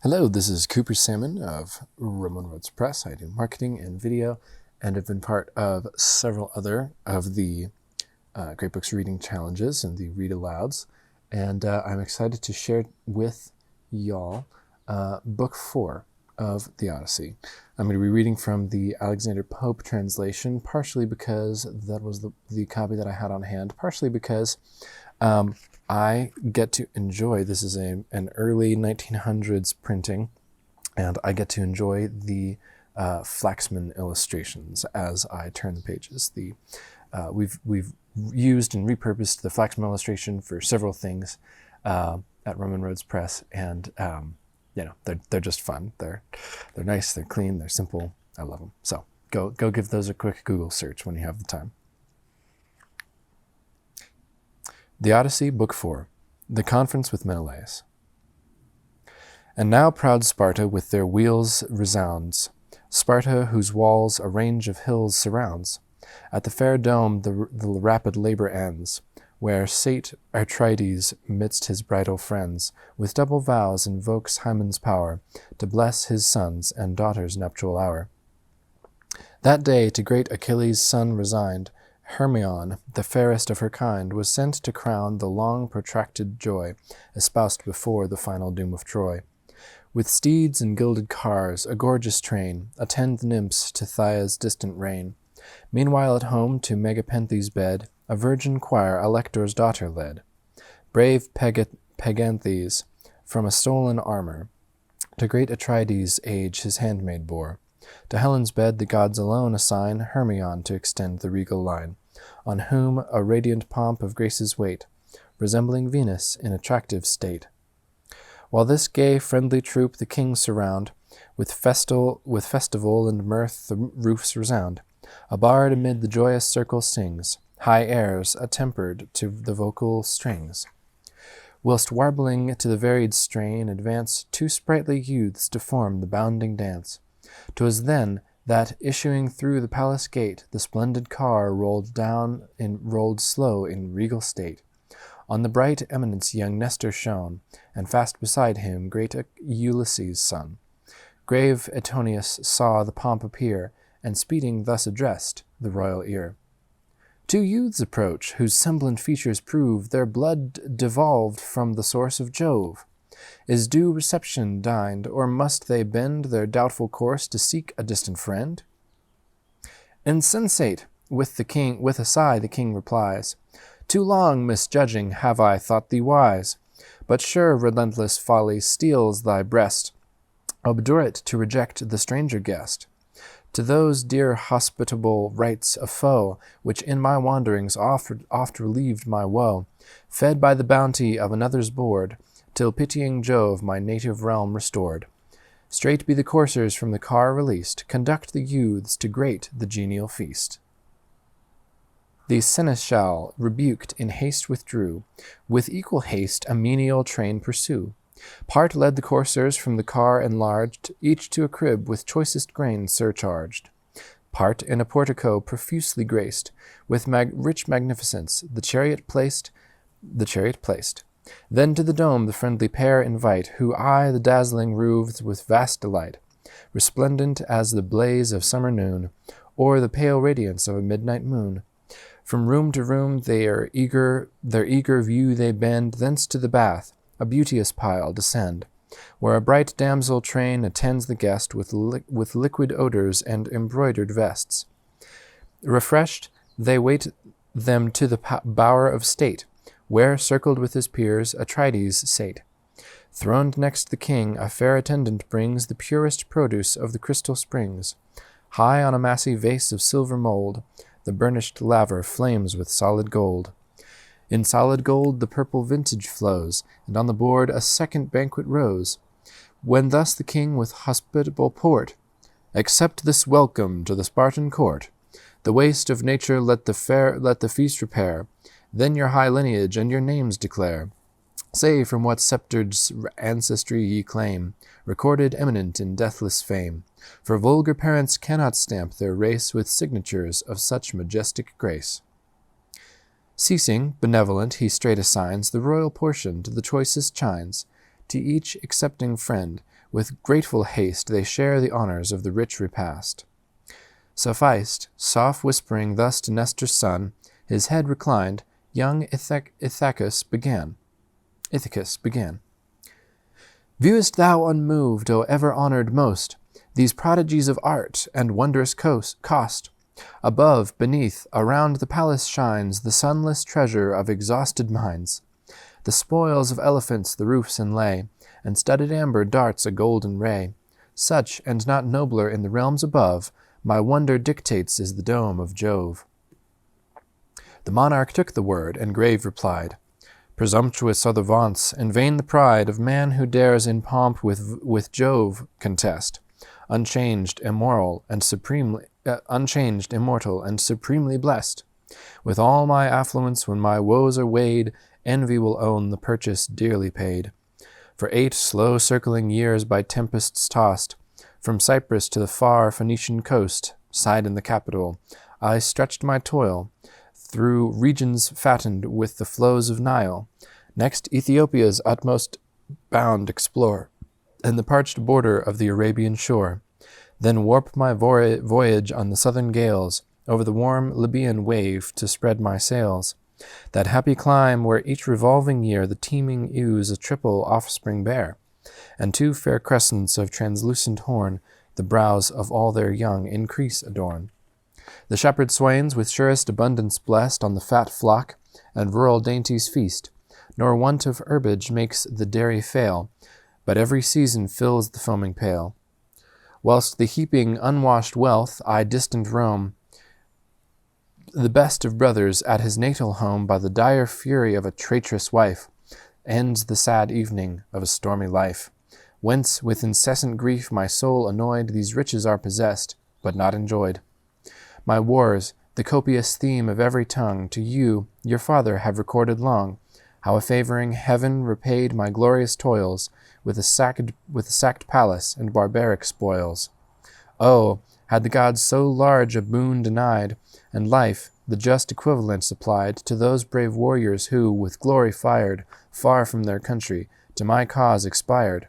Hello, this is Cooper Salmon of Roman Roads Press. I do marketing and video and have been part of several other of the Great Books Reading Challenges and the Read Alouds. And I'm excited to share with y'all Book 4 of the Odyssey. I'm going to be reading from the Alexander Pope translation, partially because that was the copy that I had on hand, partially because I get to enjoy, this is an early 1900s printing, and I get to enjoy the Flaxman illustrations as I turn the pages. We've used and repurposed the Flaxman illustration for several things at Roman Roads Press, and they're just fun. They're nice, they're clean, they're simple. I love them. So go give those a quick Google search when you have the time. The Odyssey, Book 4, The Conference with Menelaus. And now proud Sparta with their wheels resounds, Sparta whose walls a range of hills surrounds. At the fair dome the rapid labor ends, where sate Atrides midst his bridal friends, with double vows invokes Hymen's power, to bless his sons and daughters' nuptial hour. That day to great Achilles' son resigned, Hermione, the fairest of her kind, was sent to crown the long-protracted joy, espoused before the final doom of Troy. With steeds and gilded cars, a gorgeous train, attend the nymphs to Thyia's distant reign. Meanwhile at home to Megapenthes' bed, a virgin choir Alector's daughter led. Brave Peganthes, from a stolen armor, to great Atrides' age his handmaid bore. To Helen's bed the gods alone assign Hermione to extend the regal line, on whom a radiant pomp of graces wait, resembling Venus in attractive state. While this gay, friendly troop the king surround, with festival and mirth the roofs resound. A bard amid the joyous circle sings, high airs attempered to the vocal strings. Whilst warbling to the varied strain advance two sprightly youths to form the bounding dance. 'Twas then that, issuing through the palace gate, the splendid car rolled slow in regal state. On the bright eminence young Nestor shone, and fast beside him great Ulysses' son. Grave Etonius saw the pomp appear, and speeding thus addressed the royal ear. Two youths approach, whose semblant features prove their blood devolved from the source of Jove. Is due reception dined, or must they bend their doubtful course to seek a distant friend? Insensate, with a sigh the king replies, Too long misjudging have I thought thee wise, but sure relentless folly steels thy breast. Obdurate to reject the stranger guest. To those dear hospitable rites a foe, which in my wanderings oft relieved my woe, fed by the bounty of another's board, till pitying Jove my native realm restored. Straight be the coursers from the car released, conduct the youths to great the genial feast. The seneschal, rebuked, in haste withdrew, with equal haste a menial train pursue. Part led the coursers from the car enlarged, each to a crib with choicest grain surcharged. Part in a portico profusely graced, with rich magnificence the chariot placed. Then to the dome the friendly pair invite, who eye the dazzling roofs with vast delight, resplendent as the blaze of summer noon, or the pale radiance of a midnight moon. From room to room their eager view they bend, thence to the bath, a beauteous pile, descend, where a bright damsel train attends the guest with liquid odors and embroidered vests. Refreshed, they wait them to the bower of state, where, circled with his peers, Atrides sate. Throned next the king, a fair attendant brings the purest produce of the crystal springs. High on a massy vase of silver mold, the burnished laver flames with solid gold. In solid gold the purple vintage flows, and on the board a second banquet rose. When thus the king with hospitable port, Accept this welcome to the Spartan court. The waste of nature let the feast repair, then your high lineage and your names declare. Say from what sceptred ancestry ye claim, recorded eminent in deathless fame. For vulgar parents cannot stamp their race with signatures of such majestic grace. Ceasing, benevolent, he straight assigns the royal portion to the choicest chines, to each accepting friend, With grateful haste they share the honors of the rich repast. Sufficed, soft whispering thus to Nestor's son, his head reclined, young Ithacus began. Viewest thou unmoved, O ever-honored most, these prodigies of art and wondrous cost? Above, beneath, around the palace shines the sunless treasure of exhausted minds. The spoils of elephants the roofs inlay, and studded amber darts a golden ray. Such, and not nobler in the realms above, my wonder dictates is the dome of Jove. The monarch took the word, and grave replied, Presumptuous are the vaunts, and vain the pride of man who dares in pomp with Jove contest, unchanged, immortal, and supremely blessed. With all my affluence, when my woes are weighed, envy will own the purchase dearly paid. For 8 slow circling years by tempests tossed, from Cyprus to the far Phoenician coast, side in the capital, I stretched my toil, through regions fattened with the flows of Nile, next Ethiopia's utmost bound explore, and the parched border of the Arabian shore, then warp my voyage on the southern gales, over the warm Libyan wave to spread my sails, that happy clime where each revolving year the teeming ewes a triple offspring bear, and 2 fair crescents of translucent horn the brows of all their young increase adorn. The shepherd swains with surest abundance blessed on the fat flock, and rural dainties feast, nor want of herbage makes the dairy fail, but every season fills the foaming pail. Whilst the heaping unwashed wealth I distant roam, the best of brothers at his natal home by the dire fury of a traitorous wife, ends the sad evening of a stormy life, whence with incessant grief my soul annoyed these riches are possessed, but not enjoyed. My wars, the copious theme of every tongue, to you, your father, have recorded long, how a favoring heaven repaid my glorious toils with a sacked palace and barbaric spoils. Oh, had the gods so large a boon denied, and life, the just equivalent supplied, to those brave warriors who, with glory fired, far from their country, to my cause expired.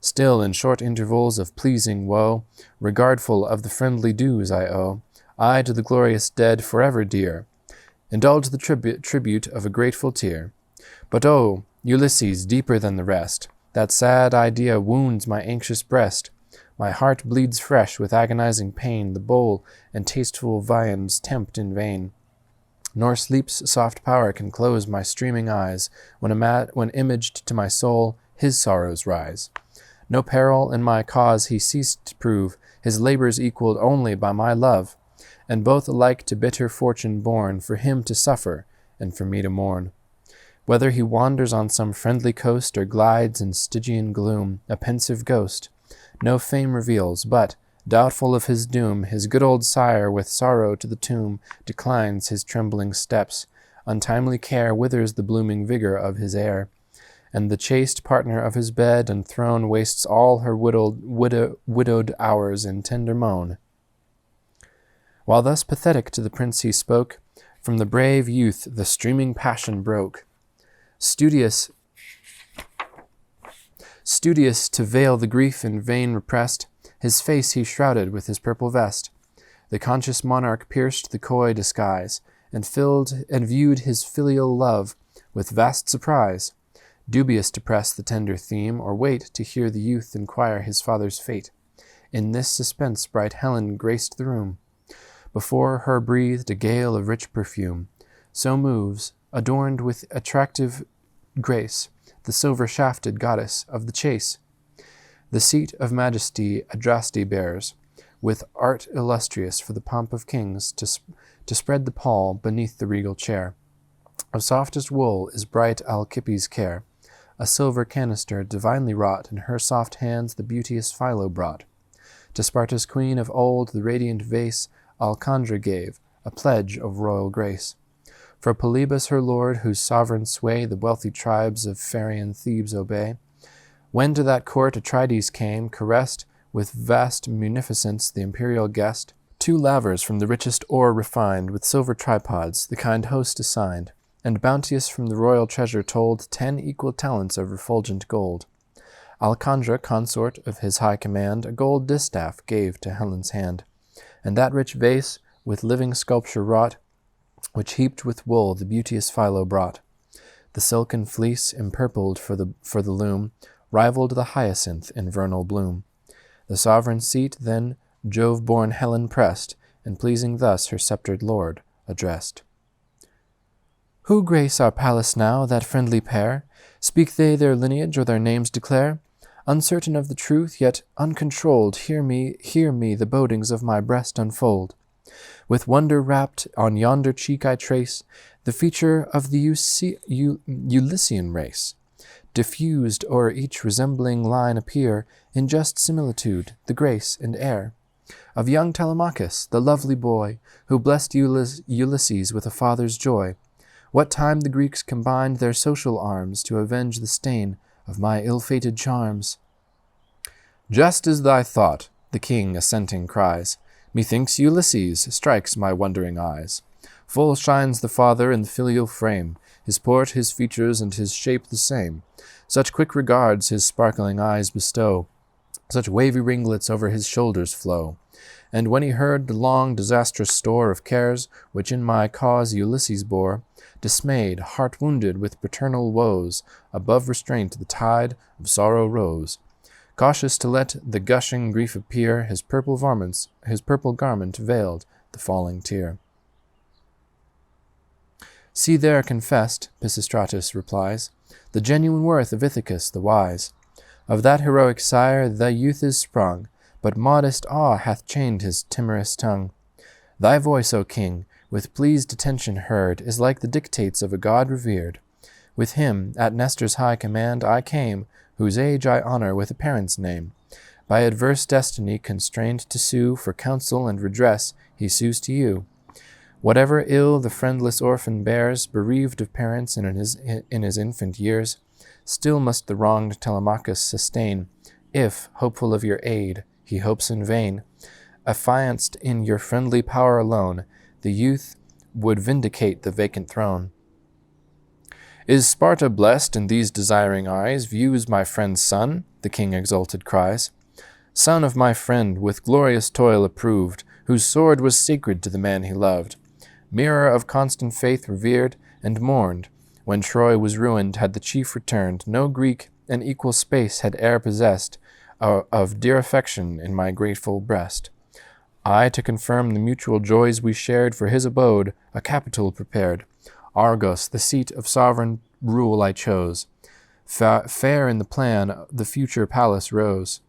Still, in short intervals of pleasing woe, regardful of the friendly dues I owe, I to the glorious dead forever dear, indulge the tribute of a grateful tear. But oh, Ulysses, deeper than the rest, that sad idea wounds my anxious breast. My heart bleeds fresh with agonizing pain, the bowl and tasteful viands tempt in vain. Nor sleep's soft power can close my streaming eyes, when imaged to my soul his sorrows rise. No peril in my cause he ceased to prove, his labors equaled only by my love, and both alike to bitter fortune born, for him to suffer, and for me to mourn. Whether he wanders on some friendly coast, or glides in Stygian gloom, a pensive ghost, no fame reveals, but, doubtful of his doom, his good old sire, with sorrow to the tomb, declines his trembling steps. Untimely care withers the blooming vigor of his heir, and the chaste partner of his bed and throne wastes all her widowed hours in tender moan. While thus pathetic to the prince he spoke, from the brave youth the streaming passion broke. Studious to veil the grief in vain repressed, his face he shrouded with his purple vest. The conscious monarch pierced the coy disguise, and viewed his filial love with vast surprise, dubious to press the tender theme, or wait to hear the youth inquire his father's fate. In this suspense bright Helen graced the room. Before her breathed a gale of rich perfume. So moves, adorned with attractive grace, the silver-shafted goddess of the chase. The seat of majesty Adraste bears, with art illustrious for the pomp of kings, to spread the pall beneath the regal chair. Of softest wool is bright Alcippus' care. A silver canister divinely wrought, in her soft hands the beauteous Philo brought. To Sparta's queen of old the radiant vase Alcandra gave, a pledge of royal grace. For Polybus her lord, whose sovereign sway the wealthy tribes of Pharian Thebes obey. When to that court Atrides came, caressed with vast munificence the imperial guest, 2 lavers from the richest ore refined, with silver tripods the kind host assigned, and bounteous from the royal treasure told 10 equal talents of refulgent gold. Alcandra, consort of his high command, a gold distaff gave to Helen's hand, and that rich vase, with living sculpture wrought, which heaped with wool the beauteous Philo brought. The silken fleece, empurpled for the loom, rivaled the hyacinth in vernal bloom. The sovereign seat then Jove-born Helen pressed, and pleasing thus her sceptred lord addressed. Who grace our palace now, that friendly pair? Speak they their lineage, or their names declare? Uncertain of the truth, yet uncontrolled, hear me the bodings of my breast unfold. With wonder rapt, on yonder cheek I trace the feature of the Ulyssian race. Diffused o'er each resembling line appear, in just similitude, the grace and air of young Telemachus, the lovely boy, who blessed Ulysses with a father's joy. What time the Greeks combined their social arms to avenge the stain of my ill-fated charms. Just as thy thought, the king assenting cries, methinks Ulysses strikes my wondering eyes. Full shines the father in the filial frame, his port, his features, and his shape the same. Such quick regards his sparkling eyes bestow, such wavy ringlets over his shoulders flow. And when he heard the long disastrous store of cares, which in my cause Ulysses bore, dismayed, heart-wounded with paternal woes, above restraint the tide of sorrow rose. Cautious to let the gushing grief appear, his purple garment veiled the falling tear. See there confessed, Pisistratus replies, the genuine worth of Ithacus the wise. Of that heroic sire the youth is sprung, but modest awe hath chained his timorous tongue. Thy voice, O king, with pleased attention heard, is like the dictates of a god revered. With him, at Nestor's high command, I came, whose age I honor with a parent's name. By adverse destiny constrained to sue for counsel and redress, he sues to you. Whatever ill the friendless orphan bears, bereaved of parents in his infant years, still must the wronged Telemachus sustain, if, hopeful of your aid, he hopes in vain. Affianced in your friendly power alone, the youth would vindicate the vacant throne. Is Sparta blessed in these desiring eyes, views my friend's son? The king exulted cries. Son of my friend, with glorious toil approved, whose sword was sacred to the man he loved. Mirror of constant faith revered and mourned. When Troy was ruined, had the chief returned, no Greek an equal space had e'er possessed of dear affection in my grateful breast. I, to confirm the mutual joys we shared, for his abode a capital prepared. Argos, the seat of sovereign rule, I chose. Fair in the plan the future palace rose,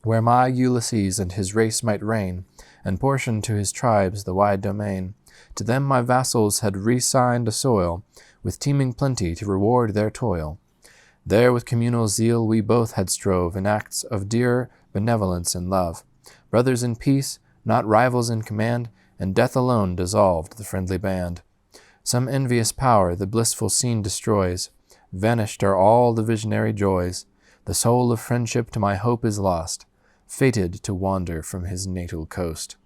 where my Ulysses and his race might reign, and portion to his tribes the wide domain. To them my vassals had re-signed a soil, with teeming plenty to reward their toil. There with communal zeal we both had strove in acts of dear benevolence and love. Brothers in peace, not rivals in command, and death alone dissolved the friendly band. Some envious power the blissful scene destroys. Vanished are all the visionary joys. The soul of friendship to my hope is lost, fated to wander from his natal coast.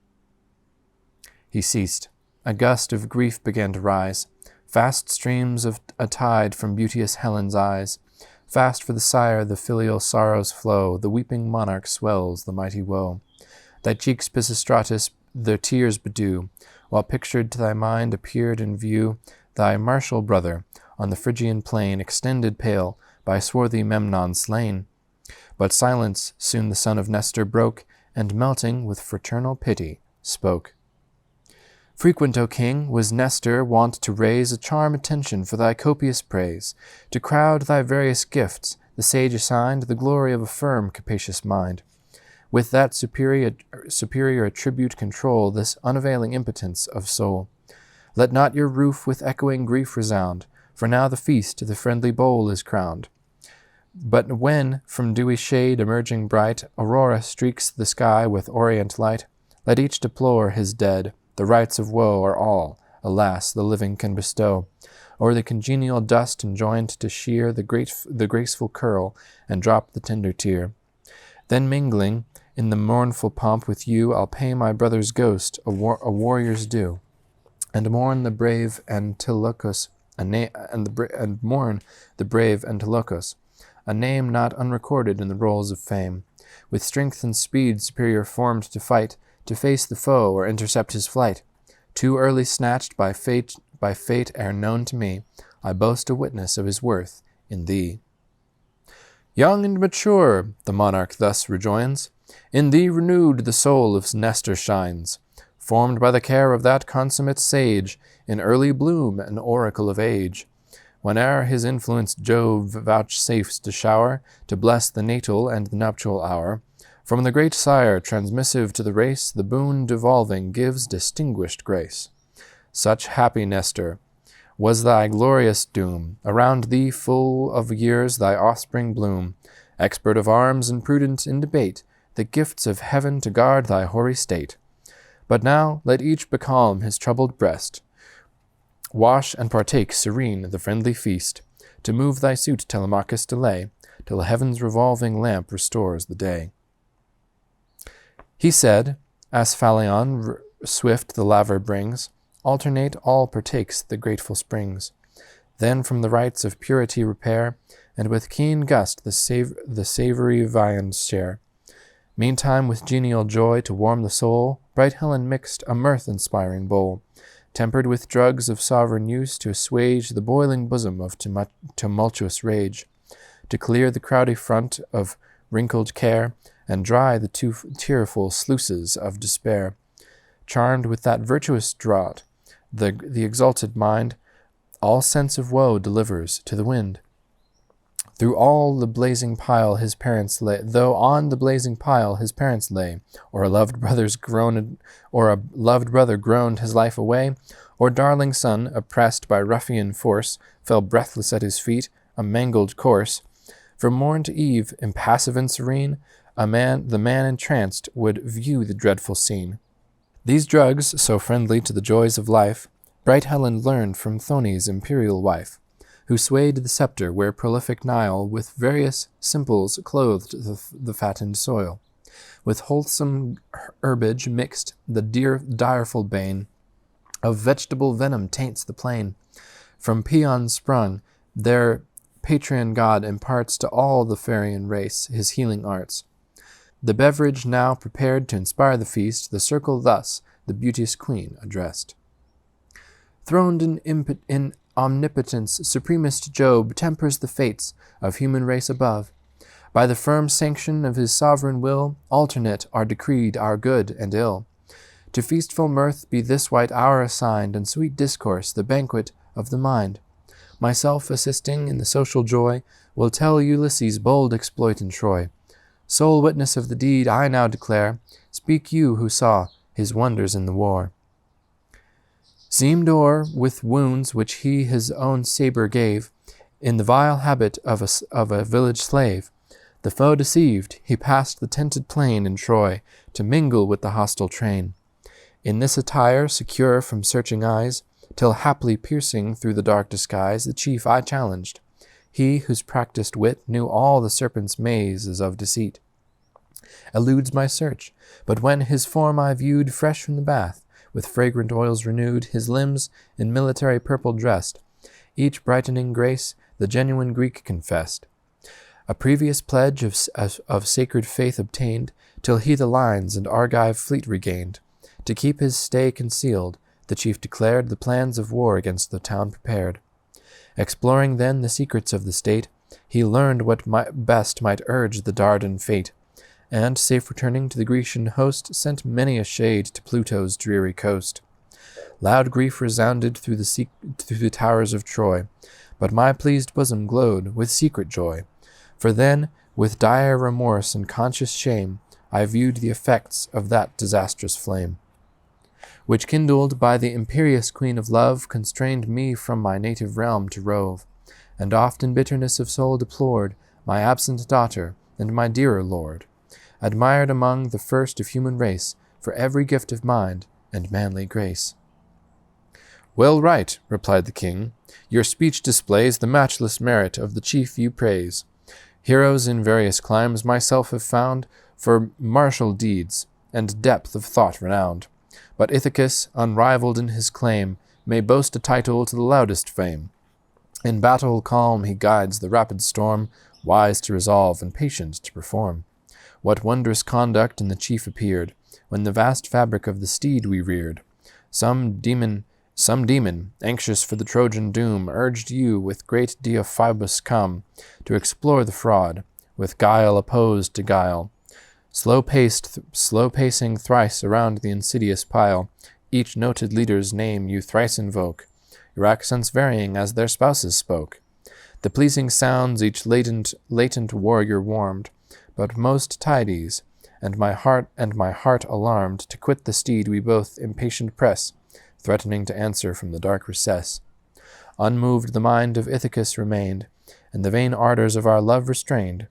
He ceased. A gust of grief began to rise. Fast streams of a tide from beauteous Helen's eyes. Fast for the sire the filial sorrows flow. The weeping monarch swells the mighty woe. Thy cheeks, Pisistratus, their tears bedew, while pictured to thy mind appeared in view thy martial brother, on the Phrygian plain, extended pale, by swarthy Memnon slain. But silence soon the son of Nestor broke, and melting with fraternal pity, spoke. Frequent, O king, was Nestor wont to raise a charm attention for thy copious praise. To crowd thy various gifts, the sage assigned the glory of a firm, capacious mind. With that superior attribute control this unavailing impotence of soul. Let not your roof with echoing grief resound, for now the feast the friendly bowl is crowned. But when, from dewy shade emerging bright, Aurora streaks the sky with orient light, let each deplore his dead. The rites of woe are all, alas, the living can bestow. O'er the congenial dust enjoined to shear the graceful curl, and drop the tender tear. Then mingling in the mournful pomp with you, I'll pay my brother's ghost a warrior's due, and mourn the brave Antilochus, a name not unrecorded in the rolls of fame. With strength and speed superior formed to fight, to face the foe or intercept his flight. Too early snatched by fate ere known to me, I boast a witness of his worth in thee. Young and mature, the monarch thus rejoins, in thee renewed the soul of Nestor shines, formed by the care of that consummate sage, in early bloom an oracle of age. Whene'er his influence Jove vouchsafes to shower, to bless the natal and the nuptial hour, from the great sire, transmissive to the race, the boon devolving gives distinguished grace. Such, happy Nestor, was thy glorious doom. Around thee, full of years, thy offspring bloom. Expert of arms and prudent in debate, the gifts of heaven to guard thy hoary state. But now let each becalm his troubled breast, wash and partake serene the friendly feast. To move thy suit, Telemachus, delay, till heaven's revolving lamp restores the day. He said, Asphalion swift the laver brings, alternate all partakes the grateful springs. Then from the rites of purity repair, and with keen gust the savory viands share. Meantime with genial joy to warm the soul, bright Helen mixed a mirth-inspiring bowl, tempered with drugs of sovereign use to assuage the boiling bosom of tumultuous rage, to clear the crowdy front of wrinkled care, and dry the too tearful sluices of despair. Charmed with that virtuous draught, the exalted mind all sense of woe delivers to the wind. Though on the blazing pile his parents lay, or a loved brother groaned his life away, or darling son, oppressed by ruffian force, fell breathless at his feet, a mangled corse. From morn to eve, impassive and serene, the man entranced would view the dreadful scene. These drugs, so friendly to the joys of life, bright Helen learned from Thone's imperial wife, who swayed the scepter where prolific Nile with various simples clothed the fattened soil. With wholesome herbage mixed, the direful bane of vegetable venom taints the plain. From peons sprung, their patron god imparts to all the Pharian race his healing arts. The beverage now prepared to inspire the feast, the circle thus the beauteous queen addressed. Throned in omnipotence, supremest Jove tempers the fates of human race above. By the firm sanction of his sovereign will, alternate are decreed our good and ill. To feastful mirth be this white hour assigned, and sweet discourse the banquet of the mind. Myself assisting in the social joy, will tell Ulysses' bold exploit in Troy. Sole witness of the deed I now declare, speak you who saw his wonders in the war. Seamed o'er with wounds which he his own sabre gave, in the vile habit of a village slave, the foe deceived, he passed the tented plain in Troy, to mingle with the hostile train. In this attire, secure from searching eyes, till haply piercing through the dark disguise, the chief I challenged, he whose practised wit knew all the serpent's mazes of deceit. Eludes my search, but when his form I viewed fresh from the bath, with fragrant oils renewed, his limbs in military purple dressed, each brightening grace the genuine Greek confessed. A previous pledge of sacred faith obtained, till he the lines and Argive fleet regained. To keep his stay concealed, the chief declared the plans of war against the town prepared. Exploring then the secrets of the state, he learned what best might urge the Dardan fate, and, safe returning to the Grecian host, sent many a shade to Pluto's dreary coast. Loud grief resounded through the towers of Troy, but my pleased bosom glowed with secret joy. For then, with dire remorse and conscious shame, I viewed the effects of that disastrous flame, which, kindled by the imperious queen of love, constrained me from my native realm to rove, and oft in bitterness of soul deplored my absent daughter and my dearer lord, admired among the first of human race for every gift of mind and manly grace. Well right, replied the king, your speech displays the matchless merit of the chief you praise. Heroes in various climes myself have found for martial deeds and depth of thought renowned. But Ithacus, unrivaled in his claim, may boast a title to the loudest fame. In battle calm he guides the rapid storm, wise to resolve and patient to perform. What wondrous conduct in the chief appeared, when the vast fabric of the steed we reared. Some demon, anxious for the Trojan doom, urged you with great Deiphobus come, to explore the fraud, with guile opposed to guile. Slow pacing thrice around the insidious pile, each noted leader's name you thrice invoke, your accents varying as their spouses spoke. The pleasing sounds each latent warrior warmed, but most Tydes, and my heart alarmed, to quit the steed we both impatient press, threatening to answer from the dark recess. Unmoved the mind of Ithacus remained, and the vain ardors of our love restrained.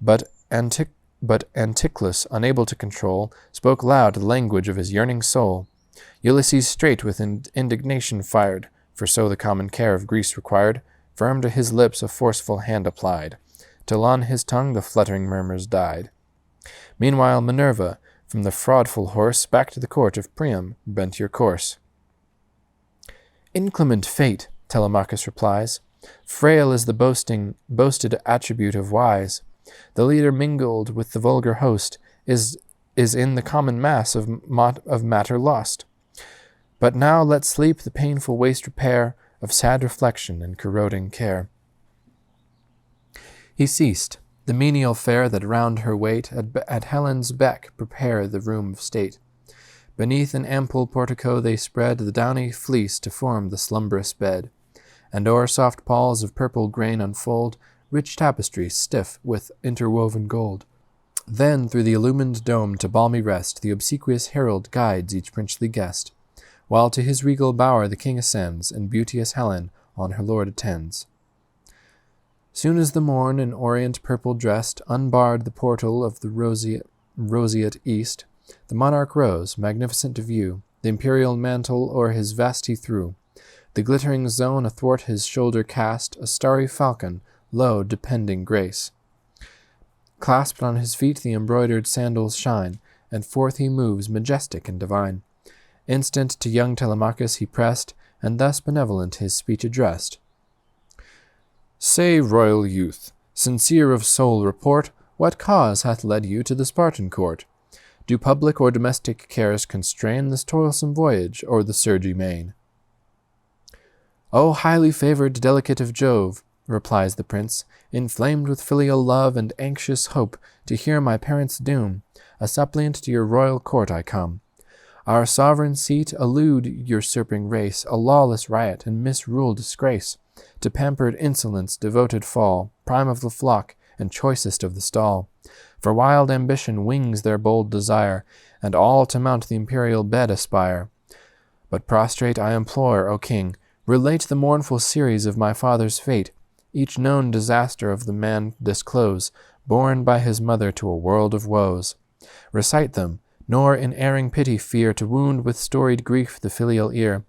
But Anticlus, unable to control, spoke loud the language of his yearning soul. Ulysses straight with indignation fired, for so the common care of Greece required, firm to his lips a forceful hand applied, till on his tongue the fluttering murmurs died. Meanwhile Minerva, from the fraudful horse, back to the court of Priam bent your course. Inclement fate, Telemachus replies, frail is the boasted attribute of wise. The leader mingled with the vulgar host is in the common mass of matter lost. But now let sleep the painful waste repair of sad reflection and corroding care. He ceased. The menial fare that round her wait at Helen's beck prepare the room of state. Beneath an ample portico they spread the downy fleece to form the slumberous bed, and o'er soft palls of purple grain unfold rich tapestry stiff with interwoven gold. Then through the illumined dome to balmy rest the obsequious herald guides each princely guest, while to his regal bower the king ascends, and beauteous Helen on her lord attends. Soon as the morn, in orient purple dressed, unbarred the portal of the roseate east, the monarch rose, magnificent to view, the imperial mantle o'er his vest he threw. The glittering zone athwart his shoulder cast, a starry falcon, low depending grace. Clasped on his feet the embroidered sandals shine, and forth he moves, majestic and divine. Instant to young Telemachus he pressed, and thus benevolent his speech addressed. Say, royal youth, sincere of soul, report what cause hath led you to the Spartan court. Do public or domestic cares constrain this toilsome voyage o'er the surgy main? O highly favoured delicate of Jove, replies the prince, inflamed with filial love and anxious hope to hear my parents' doom, a suppliant to your royal court I come. Our sovereign seat elude usurping race, a lawless riot and misrule disgrace, to pampered insolence devoted fall, prime of the flock and choicest of the stall. For wild ambition wings their bold desire, and all to mount the imperial bed aspire. But prostrate I implore, O king, relate the mournful series of my father's fate, each known disaster of the man disclose, born by his mother to a world of woes. Recite them, nor in erring pity fear to wound with storied grief the filial ear.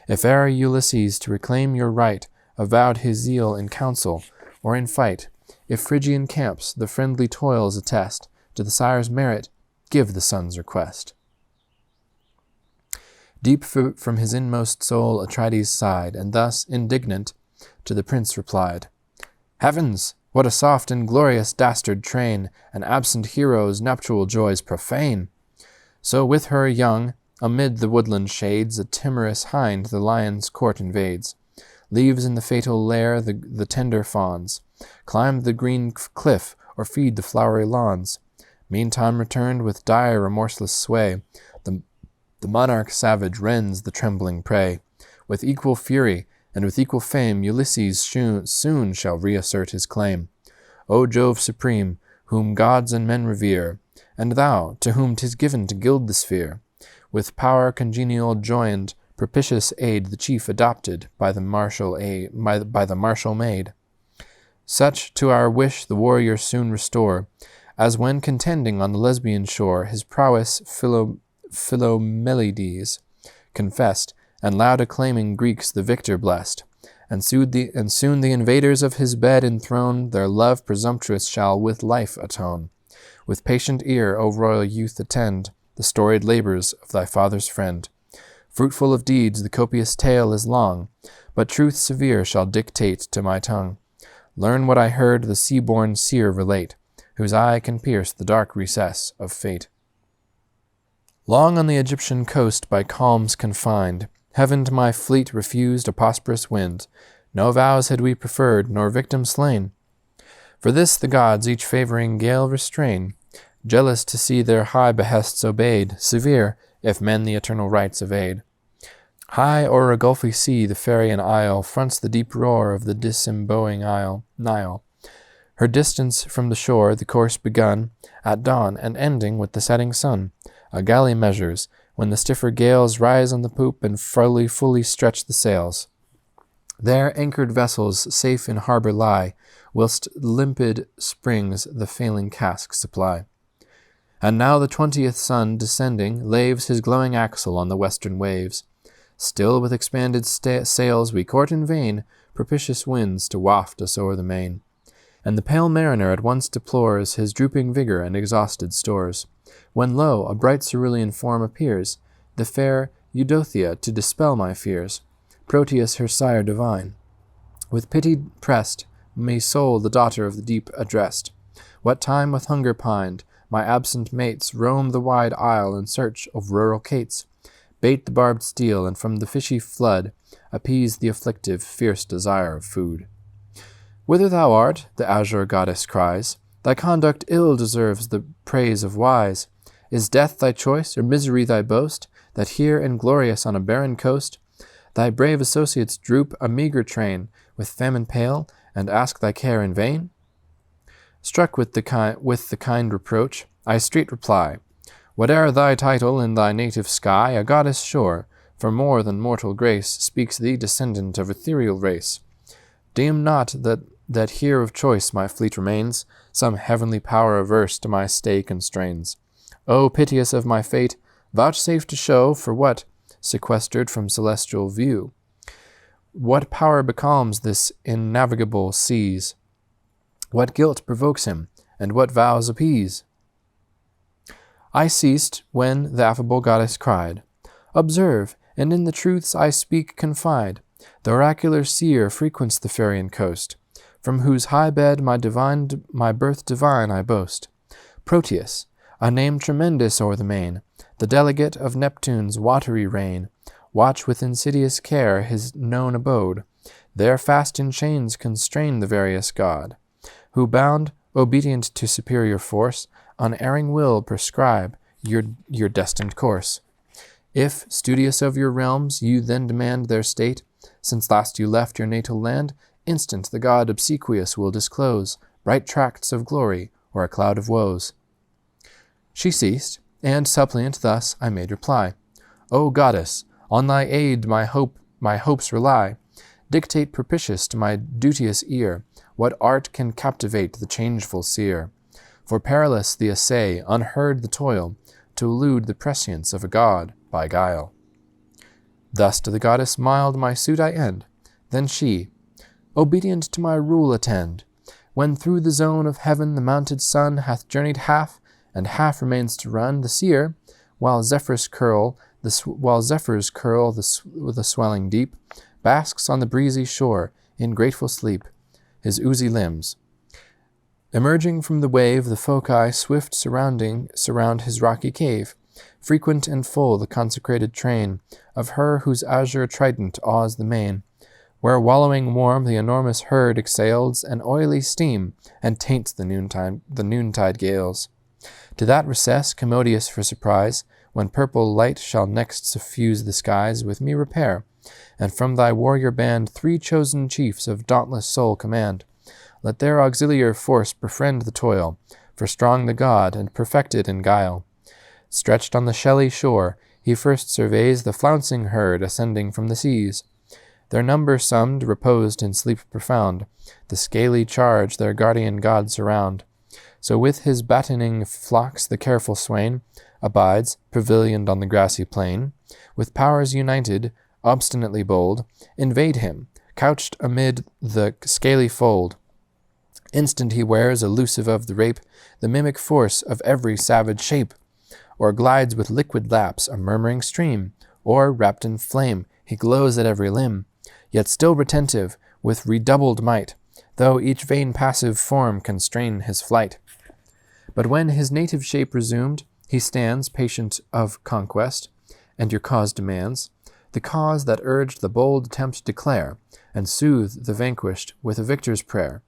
If e'er Ulysses to reclaim your right avowed his zeal in council or in fight, if Phrygian camps the friendly toils attest to the sire's merit, give the son's request. Deep from his inmost soul Atrides sighed, and thus, indignant, to the prince replied, Heavens! What a soft and glorious dastard train, an absent hero's nuptial joys profane! So with her young, amid the woodland shades, a timorous hind the lion's court invades, leaves in the fatal lair the tender fawns, climb the green cliff, or feed the flowery lawns. Meantime returned with dire remorseless sway, the monarch savage rends the trembling prey. With equal fury, and with equal fame, Ulysses soon shall reassert his claim. O Jove supreme, whom gods and men revere, and thou, to whom 'tis given to gild the sphere, with power congenial joined, propitious aid the chief adopted by the martial maid. Such to our wish the warrior soon restore, as when contending on the Lesbian shore his prowess Philomelides confessed, and loud acclaiming Greeks the victor blessed. And soon the invaders of his bed enthroned, their love presumptuous shall with life atone. With patient ear, O royal youth, attend the storied labours of thy father's friend. Fruitful of deeds, the copious tale is long, but truth severe shall dictate to my tongue. learn what I heard the sea-born seer relate, whose eye can pierce the dark recess of fate. Long on the Egyptian coast by calms confined, heaven to my fleet refused a prosperous wind. No vows had we preferred, nor victims slain. For this the gods each favouring gale restrain, jealous to see their high behests obeyed, severe, if men the eternal rights evade. High o'er a gulfy sea the Pharian isle fronts the deep roar of the disemboweing Nile. Her distance from the shore, the course begun at dawn and ending with the setting sun, a galley measures, when the stiffer gales rise on the poop and fully stretch the sails. There anchored vessels safe in harbour lie, whilst limpid springs the failing cask supply. And now the 20th sun, descending, laves his glowing axle on the western waves. Still with expanded sails we court in vain propitious winds to waft us o'er the main. And the pale mariner at once deplores his drooping vigour and exhausted stores, when lo, a bright cerulean form appears, the fair Eudothia to dispel my fears, Proteus her sire divine. With pity pressed, me soul the daughter of the deep addressed. What time with hunger pined, my absent mates roam the wide isle in search of rural cates, bait the barbed steel, and from the fishy flood appease the afflictive, fierce desire of food. Whither thou art, the azure goddess cries, thy conduct ill deserves the praise of wise. Is death thy choice, or misery thy boast, that here inglorious on a barren coast, thy brave associates droop a meagre train, with famine pale, and ask thy care in vain? Struck with the kind reproach, I straight reply, whate'er thy title in thy native sky, a goddess sure, for more than mortal grace, speaks thee descendant of ethereal race. Deem not that here of choice my fleet remains, some heavenly power averse to my stay constrains. O piteous of my fate, vouchsafe to show for what, sequestered from celestial view, what power becalms this innavigable seas? What guilt provokes him, and what vows appease? I ceased when the affable goddess cried, Observe, and in the truths I speak confide. The oracular seer frequents the Pharian coast, from whose high bed my birth divine I boast. Proteus, a name tremendous o'er the main, the delegate of Neptune's watery reign, watch with insidious care his known abode. There fast in chains constrain the various god, who bound, obedient to superior force, unerring will prescribe your destined course. If, studious of your realms, you then demand their state, since last you left your natal land, instant the god obsequious will disclose bright tracts of glory or a cloud of woes. She ceased, and suppliant thus I made reply, O goddess, on thy aid my hopes rely. Dictate propitious to my duteous ear, what art can captivate the changeful seer. For perilous the essay, unheard the toil, to elude the prescience of a god by guile. Thus to the goddess mild my suit I end. Then she, obedient to my rule attend. When through the zone of heaven the mounted sun hath journeyed half, and half remains to run, the seer, while zephyrs curl the swelling deep, basks on the breezy shore in grateful sleep, his oozy limbs. Emerging from the wave, the foci swift surround his rocky cave, frequent and full the consecrated train of her whose azure trident awes the main, where wallowing warm the enormous herd exhales an oily steam and taints the noontide gales. To that recess, commodious for surprise, when purple light shall next suffuse the skies, with me repair, and from thy warrior band 3 chosen chiefs of dauntless soul command. Let their auxiliar force befriend the toil, for strong the god and perfected in guile. Stretched on the shelly shore, he first surveys the flouncing herd ascending from the seas. Their number summed, reposed in sleep profound, the scaly charge their guardian god surround. So with his battening flocks the careful swain abides, pavilioned on the grassy plain. With powers united, obstinately bold, invade him, couched amid the scaly fold. Instant he wears, elusive of the rape, the mimic force of every savage shape, or glides with liquid lapse a murmuring stream, or, wrapped in flame, he glows at every limb, yet still retentive, with redoubled might, though each vain passive form constrain his flight. But when his native shape resumed, he stands, patient of conquest, and your cause demands, the cause that urged the bold attempt declare, and soothe the vanquished with a victor's prayer.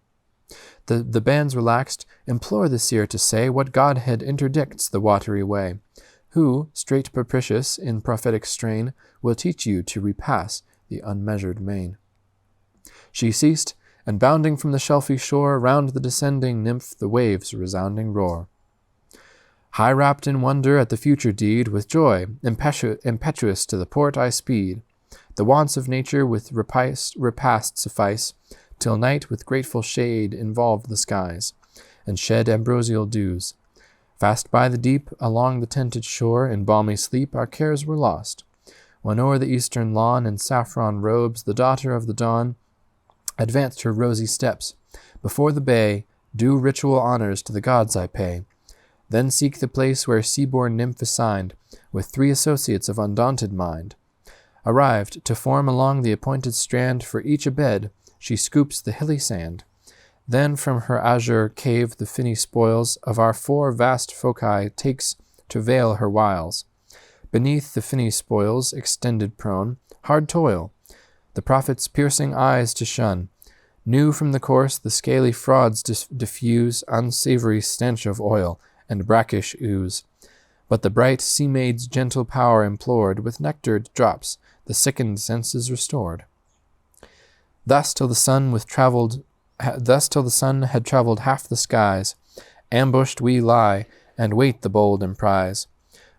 The bands relaxed, implore the seer to say what Godhead interdicts the watery way, who, straight propitious in prophetic strain, will teach you to repass the unmeasured main. She ceased, and bounding from the shelfy shore, round the descending nymph the waves' resounding roar. High wrapped in wonder at the future deed, with joy impetuous to the port I speed. The wants of nature with repast suffice, till night with grateful shade involved the skies, and shed ambrosial dews. Fast by the deep, along the tented shore, in balmy sleep our cares were lost, when o'er the eastern lawn in saffron robes the daughter of the dawn advanced her rosy steps. Before the bay, due ritual honors to the gods I pay, then seek the place where sea-born nymph assigned, with 3 associates of undaunted mind. Arrived, to form along the appointed strand for each a bed, she scoops the hilly sand. Then from her azure cave the finny spoils of our 4 vast foci takes to veil her wiles. Beneath the finny spoils, extended prone, hard toil, the prophet's piercing eyes to shun. New from the course the scaly frauds diffuse unsavory stench of oil and brackish ooze. But the bright sea-maid's gentle power implored, with nectared drops the sickened senses restored. Thus till the sun had travelled half the skies, ambushed we lie, and wait the bold emprise.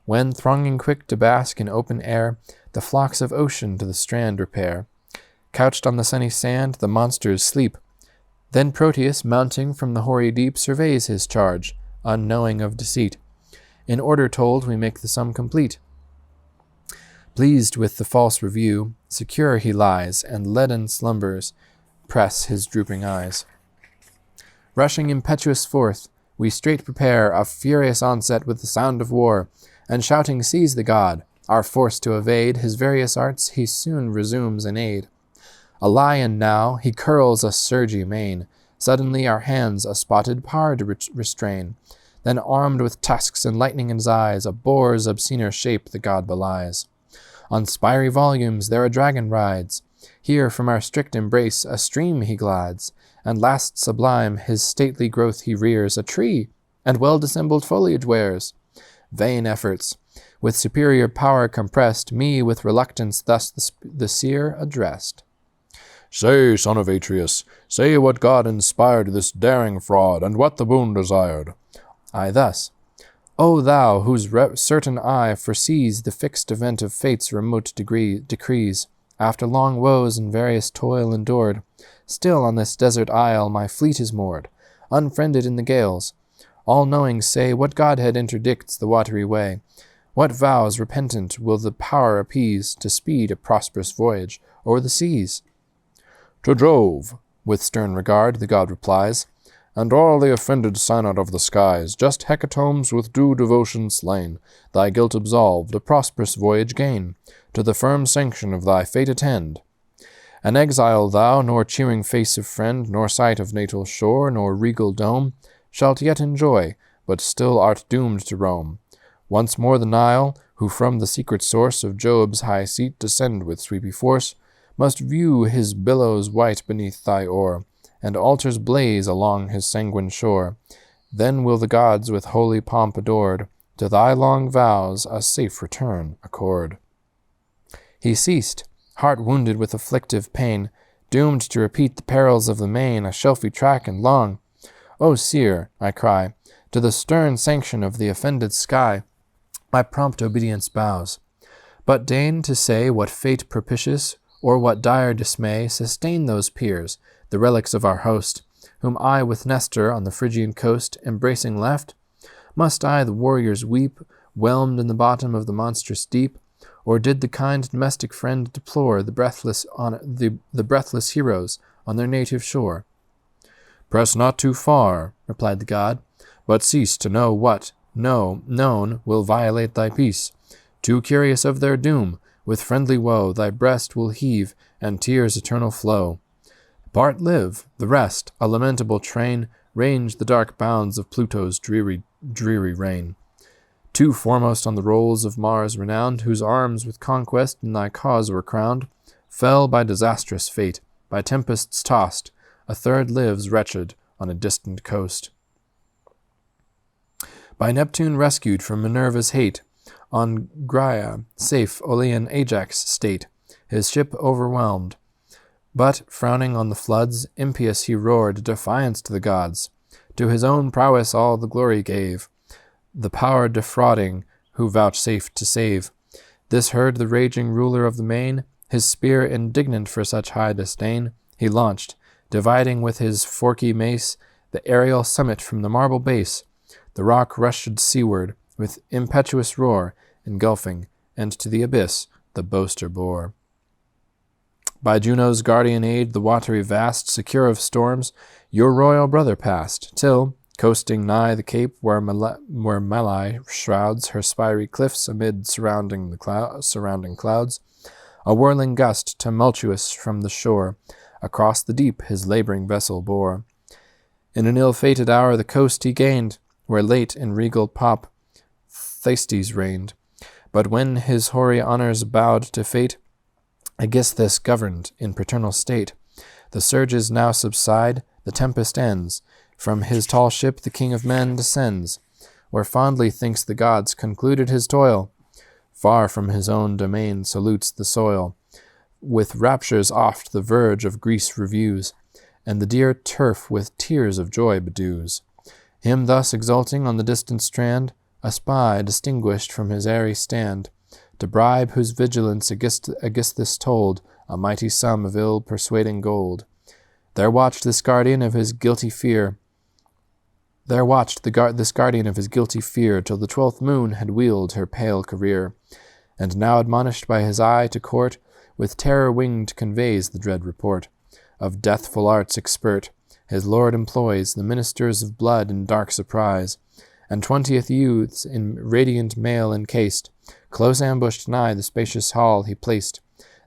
When, thronging quick to bask in open air, the flocks of ocean to the strand repair. Couched on the sunny sand, the monsters sleep. Then Proteus, mounting from the hoary deep, surveys his charge, unknowing of deceit. In order told, we make the sum complete. Pleased with the false review, secure he lies, and leaden slumbers press his drooping eyes. Rushing impetuous forth, we straight prepare a furious onset with the sound of war, and shouting seize the god, our force to evade, his various arts he soon resumes in aid. A lion now, he curls a surgy mane, suddenly our hands a spotted pard restrain, then armed with tusks and lightning in his eyes, a boar's obscener shape the god belies. On spiry volumes there a dragon rides, here from our strict embrace a stream he glides, and last sublime his stately growth he rears, a tree, and well-dissembled foliage wears. Vain efforts, with superior power compressed, me with reluctance thus the seer addressed. Say, son of Atreus, say what god inspired this daring fraud, and what the boon desired. I thus, O thou, whose certain eye foresees the fixed event of fate's remote decrees, after long woes and various toil endured, still on this desert isle my fleet is moored, unfriended in the gales. All-knowing, say, what godhead interdicts the watery way? What vows repentant will the power appease to speed a prosperous voyage o'er the seas? To Jove, with stern regard, the god replies, and all the offended synod of the skies, just hecatombs with due devotion slain, thy guilt absolved, a prosperous voyage gain, to the firm sanction of thy fate attend. An exile thou, nor cheering face of friend, nor sight of natal shore, nor regal dome, shalt yet enjoy, but still art doomed to roam. Once more the Nile, who from the secret source of Job's high seat descend with sweepy force, must view his billows white beneath thy oar, and altars blaze along his sanguine shore. Then will the gods with holy pomp adored, to thy long vows a safe return accord. He ceased, heart wounded with afflictive pain, doomed to repeat the perils of the main, a shelfy track and long. O seer, I cry, to the stern sanction of the offended sky, my prompt obedience bows. But deign to say what fate propitious, or what dire dismay, sustain those peers, the relics of our host, whom I with Nestor on the Phrygian coast embracing left? Must I the warriors weep, whelmed in the bottom of the monstrous deep? Or did the kind domestic friend deplore the breathless heroes on their native shore? Press not too far, replied the god, but cease to know what, known, will violate thy peace. Too curious of their doom, with friendly woe thy breast will heave, and tears eternal flow. Part live, the rest, a lamentable train, range the dark bounds of Pluto's dreary reign. Two foremost on the rolls of Mars renowned, whose arms with conquest in thy cause were crowned, fell by disastrous fate, by tempests tossed. A third lives wretched on a distant coast. By Neptune rescued from Minerva's hate, on Graia safe Olean Ajax state, his ship overwhelmed. But, frowning on the floods, impious he roared defiance to the gods. To his own prowess all the glory gave, the power defrauding who vouchsafed to save. This heard the raging ruler of the main, his spear indignant for such high disdain, he launched, dividing with his forky mace the aerial summit from the marble base. The rock rushed seaward with impetuous roar, engulfing, and to the abyss the boaster bore. By Juno's guardian aid, the watery vast, secure of storms, your royal brother passed, till, coasting nigh the cape where Melie shrouds her spiry cliffs amid surrounding clouds, a whirling gust tumultuous from the shore, across the deep his laboring vessel bore. In an ill-fated hour the coast he gained, where late in regal pomp Thyestes reigned. But when his hoary honours bowed to fate, Aegisthus governed in paternal state. The surges now subside, the tempest ends. From his tall ship the king of men descends, where fondly thinks the gods concluded his toil. Far from his own domain salutes the soil. With raptures oft the verge of Greece reviews, and the dear turf with tears of joy bedews. Him thus exulting on the distant strand, a spy distinguished from his airy stand, to bribe whose vigilance Aegisthus told a mighty sum of ill-persuading gold. There watched this guardian of his guilty fear till the 12th moon had wheeled her pale career, and now admonished by his eye to court, with terror winged conveys the dread report. Of deathful arts expert, his lord employs the ministers of blood in dark surprise, and 20th youths in radiant mail encased, close ambushed nigh the spacious hall he placed,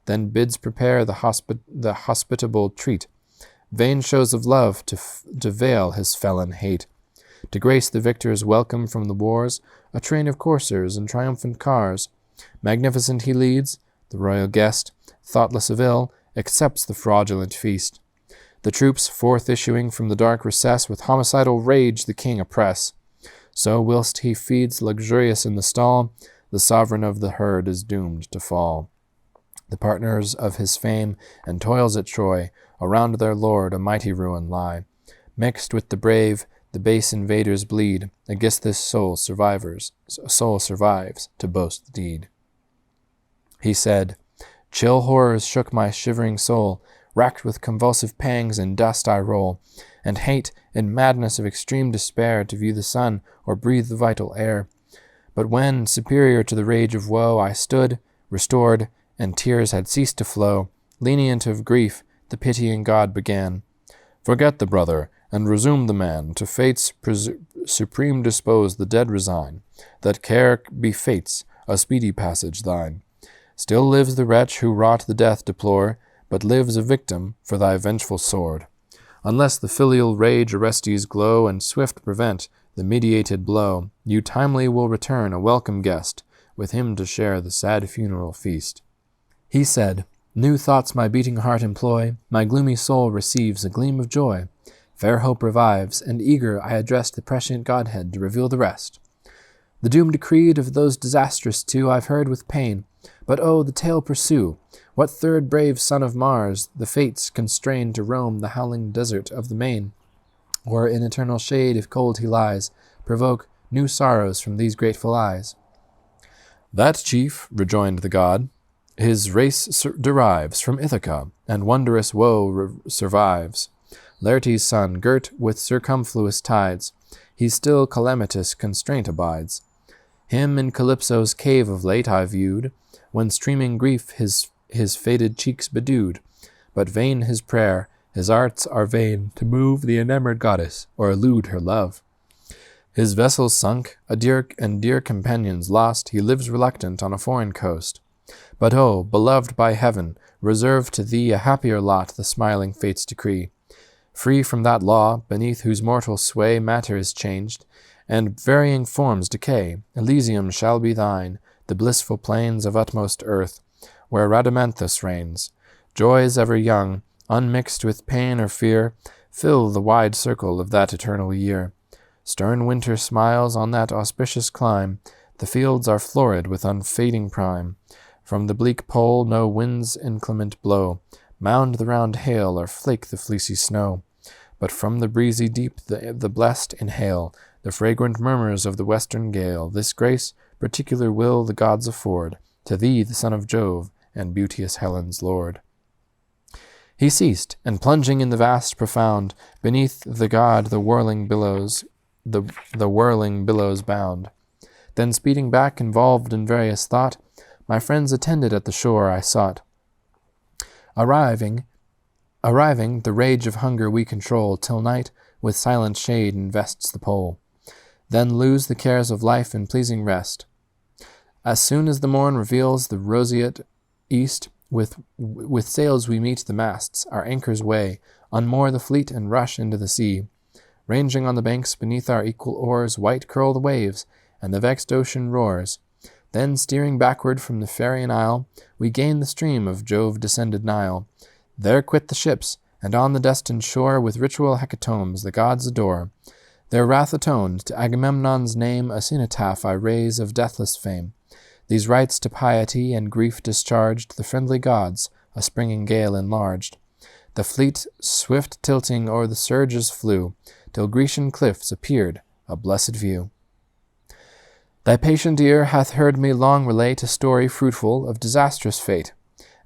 then bids prepare the hospitable treat, vain shows of love to veil his felon hate. To grace the victor's welcome from the wars, a train of coursers and triumphant cars. Magnificent he leads, the royal guest, thoughtless of ill, accepts the fraudulent feast. The troops forth issuing from the dark recess, with homicidal rage the king oppress. So whilst he feeds luxurious in the stall, the sovereign of the herd is doomed to fall. The partners of his fame and toils at Troy, around their lord a mighty ruin lie. Mixed with the brave, the base invaders bleed. Aegisthus' soul survives to boast the deed. He said, chill horrors shook my shivering soul, racked with convulsive pangs in dust I roll, and hate, in madness of extreme despair, to view the sun or breathe the vital air. But when, superior to the rage of woe, I stood, restored, and tears had ceased to flow, lenient of grief, the pitying God began. Forget the brother, and resume the man, to fate's supreme dispose the dead resign, that care be fate's, a speedy passage thine. Still lives the wretch who wrought the death deplore, but lives a victim for thy vengeful sword. Unless the filial rage Orestes glow, and swift prevent the meditated blow, you timely will return a welcome guest, with him to share the sad funeral feast. He said, new thoughts my beating heart employ, my gloomy soul receives a gleam of joy. Fair hope revives, and eager I addressed the prescient Godhead to reveal the rest. The doom decreed of those disastrous two I've heard with pain, but oh, the tale pursue. What third brave son of Mars the fates constrain to roam the howling desert of the main? Or in eternal shade, if cold he lies, provoke new sorrows from these grateful eyes? That chief, rejoined the god, his race derives from Ithaca, and wondrous woe survives. Laertes' son, girt with circumfluous tides, he still calamitous constraint abides. Him in Calypso's cave of late I viewed, when streaming grief his faded cheeks bedewed. But vain his prayer, his arts are vain to move the enamoured goddess, or elude her love. His vessels sunk, dear companions lost, he lives reluctant on a foreign coast. But oh, beloved by heaven, reserve to thee a happier lot the smiling fates decree. Free from that law, beneath whose mortal sway matter is changed, and varying forms decay, Elysium shall be thine, the blissful plains of utmost earth, where Rhadamanthus reigns. Joys ever young, unmixed with pain or fear, fill the wide circle of that eternal year. Stern winter smiles on that auspicious clime, the fields are florid with unfading prime. From the bleak pole no winds inclement blow, mound the round hail or flake the fleecy snow. But from the breezy deep the blest inhale the fragrant murmurs of the western gale. This grace particular will the gods afford to thee, the son of Jove, and beauteous Helen's lord. He ceased, and plunging in the vast profound, beneath the god the whirling billows bound. Then speeding back, involved in various thought, my friends attended at the shore I sought. Arriving, the rage of hunger we control, till night with silent shade invests the pole. Then lose the cares of life in pleasing rest. As soon as the morn reveals the roseate east, with sails we meet the masts, our anchors weigh, unmoor the fleet and rush into the sea. Ranging on the banks beneath our equal oars, white curl the waves, and the vexed ocean roars. Then, steering backward from the Phaeacian isle, we gain the stream of Jove-descended Nile. There quit the ships, and on the destined shore with ritual hecatombs the gods adore. Their wrath atoned, to Agamemnon's name a cenotaph I raise of deathless fame. These rites to piety and grief discharged, the friendly gods a springing gale enlarged. The fleet swift tilting o'er the surges flew, till Grecian cliffs appeared, a blessed view. Thy patient ear hath heard me long relate a story fruitful of disastrous fate.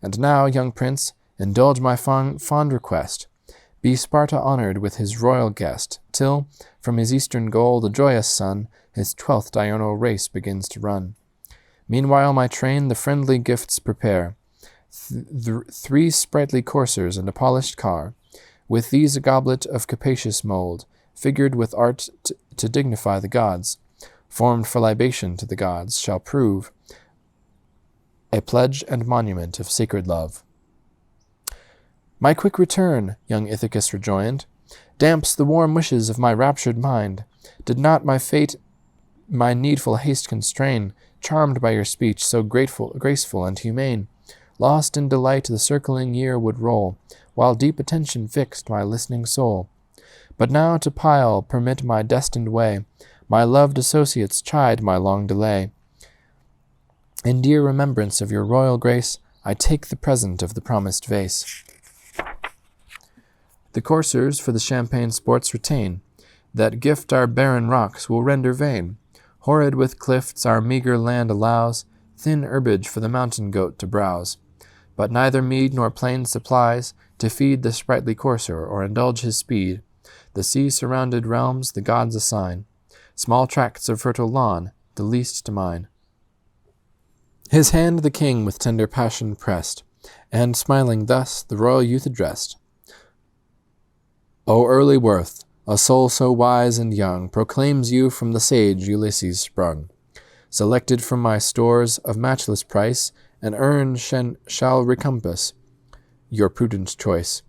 And now, young prince, indulge my fond request. Be Sparta honored with his royal guest, till, from his eastern goal, the joyous sun, his 12th diurnal race begins to run. Meanwhile my train the friendly gifts prepare, 3 sprightly coursers and a polished car. With these a goblet of capacious mold, figured with art to dignify the gods, formed for libation to the gods, shall prove a pledge and monument of sacred love. My quick return, young Ithacus rejoined, damps the warm wishes of my raptured mind. Did not my fate my needful haste constrain, charmed by your speech so graceful and humane, lost in delight the circling year would roll, while deep attention fixed my listening soul. But now to pile permit my destined way, my loved associates chide my long delay. In dear remembrance of your royal grace, I take the present of the promised vase. The coursers for the champagne sports retain, that gift our barren rocks will render vain. Horrid with cliffs our meagre land allows, thin herbage for the mountain goat to browse. But neither mead nor plain supplies to feed the sprightly courser or indulge his speed. The sea-surrounded realms the gods assign, small tracts of fertile lawn, the least to mine. His hand the king with tender passion pressed, and, smiling thus, the royal youth addressed. O early worth, a soul so wise and young, proclaims you from the sage Ulysses sprung. Selected from my stores of matchless price, an urn shall recompass your prudent choice.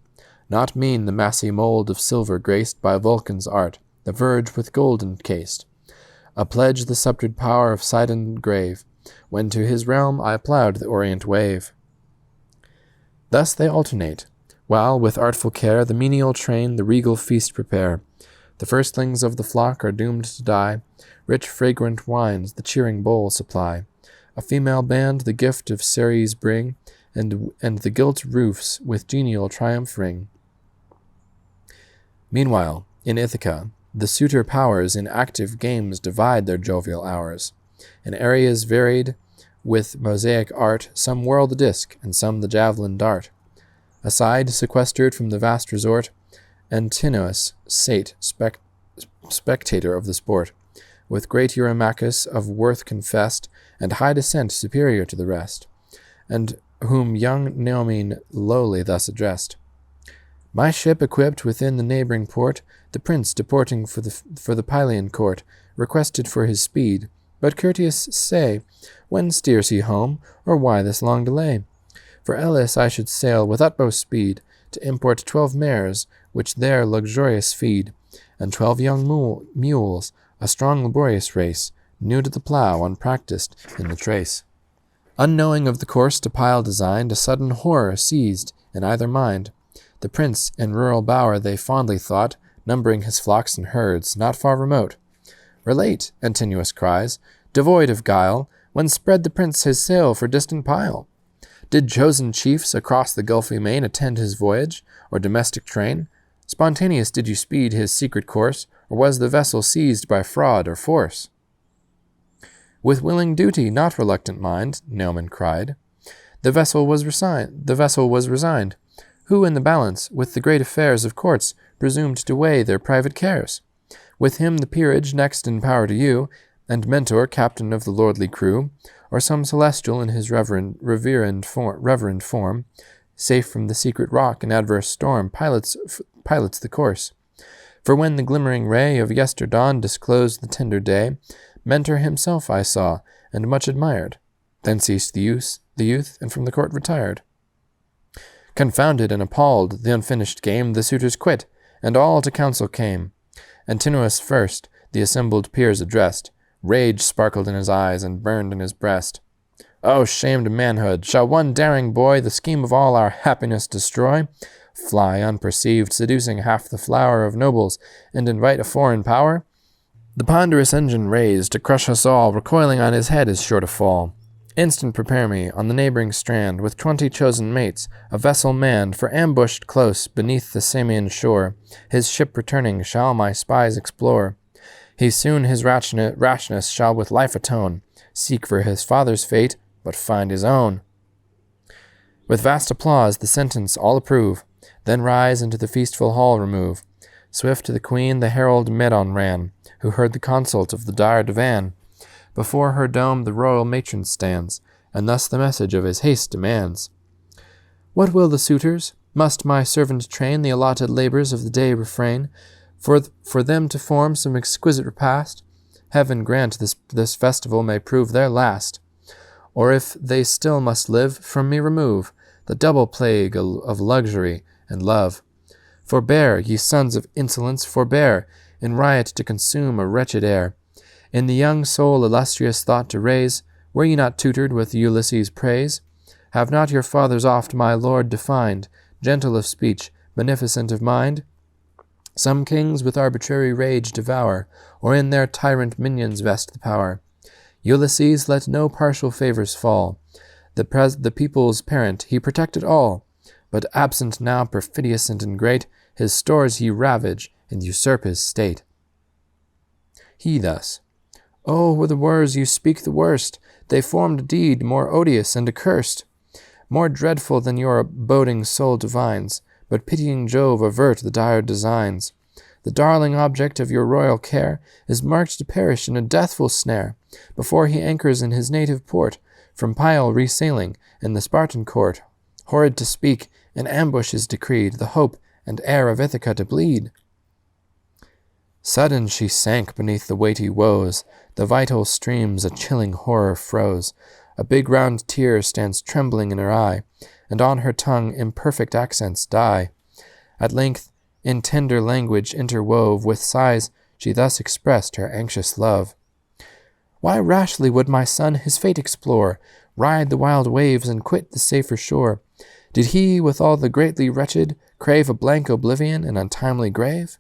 Not mean the massy mold of silver graced by Vulcan's art, the verge with gold encased. A pledge the sceptred power of Sidon grave, when to his realm I ploughed the orient wave. Thus they alternate, while with artful care the menial train the regal feast prepare. The firstlings of the flock are doomed to die, rich fragrant wines the cheering bowl supply. A female band the gift of Ceres bring, and the gilt roofs with genial triumph ring. Meanwhile, in Ithaca, the suitor powers in active games divide their jovial hours. In areas varied with mosaic art, some whirl the disc, and some the javelin dart. Aside, sequestered from the vast resort, Antinous sate, spectator of the sport, with great Eurymachus of worth confessed, and high descent superior to the rest, and whom young Neomene lowly thus addressed. My ship equipped within the neighbouring port, the prince deporting for the Pylian court, requested for his speed, But courteous say, when steers he home, or why this long delay? For else I should sail with utmost speed, to import 12 mares, which there luxurious feed, and 12 young mules, a strong laborious race, new to the plough, unpractised in the trace. Unknowing of the course to pile designed, a sudden horror seized in either mind. The prince in rural bower they fondly thought, numbering his flocks and herds, not far remote. Relate, Antinous cries, devoid of guile, when spread the prince his sail for distant pile? Did chosen chiefs across the gulfy main attend his voyage, or domestic train? Spontaneous did you speed his secret course, or was the vessel seized by fraud or force? With willing duty, not reluctant mind, Naoman cried. The vessel was resigned. Who in the balance, with the great affairs of courts, presumed to weigh their private cares? With him the peerage next in power to you, and mentor, captain of the lordly crew, or some celestial in his reverend form, safe from the secret rock and adverse storm, pilots the course. For when the glimmering ray of yesterdawn disclosed the tender day, Mentor himself I saw, and much admired. Then ceased the youth, and from the court retired. Confounded and appalled, the unfinished game the suitors quit, and all to council came. Antinous first the assembled peers addressed. Rage sparkled in his eyes and burned in his breast. O shamed manhood! Shall one daring boy the scheme of all our happiness destroy? Fly unperceived, seducing half the flower of nobles, and invite a foreign power? The ponderous engine raised to crush us all, recoiling on his head is sure to fall. Instant prepare me, on the neighboring strand, with 20 chosen mates, a vessel manned, for ambushed close beneath the Samian shore, his ship returning shall my spies explore. He soon his rashness shall with life atone, seek for his father's fate, but find his own. With vast applause the sentence all approve, then rise into the feastful hall remove. Swift to the queen the herald Medon ran, who heard the consult of the dire divan. Before her dome the royal matron stands, and thus the message of his haste demands. What will the suitors? Must my servant train the allotted labors of the day refrain, for them to form some exquisite repast? Heaven grant this festival may prove their last. Or if they still must live, from me remove the double plague of luxury and love. Forbear, ye sons of insolence, forbear, in riot to consume a wretched heir. In the young soul illustrious thought to raise, were ye not tutored with Ulysses' praise? Have not your fathers oft my lord defined, gentle of speech, beneficent of mind? Some kings with arbitrary rage devour, or in their tyrant minions vest the power. Ulysses let no partial favors fall. The people's parent, he protected all. But absent now, perfidious and ingrate, his stores he ravage, and usurp his state. He thus, Oh, with the words you speak the worst, they formed a deed more odious and accursed, more dreadful than your boding soul divines, but pitying Jove avert the dire designs. The darling object of your royal care is marked to perish in a deathful snare, before he anchors in his native port, from Pyle resailing in the Spartan court. Horrid to speak, an ambush is decreed, the hope and heir of Ithaca to bleed. Sudden she sank beneath the weighty woes, the vital streams a chilling horror froze. A big round tear stands trembling in her eye, and on her tongue imperfect accents die. At length, in tender language interwove with sighs, she thus expressed her anxious love. Why rashly would my son his fate explore, ride the wild waves and quit the safer shore? Did he, with all the greatly wretched, crave a blank oblivion and untimely grave?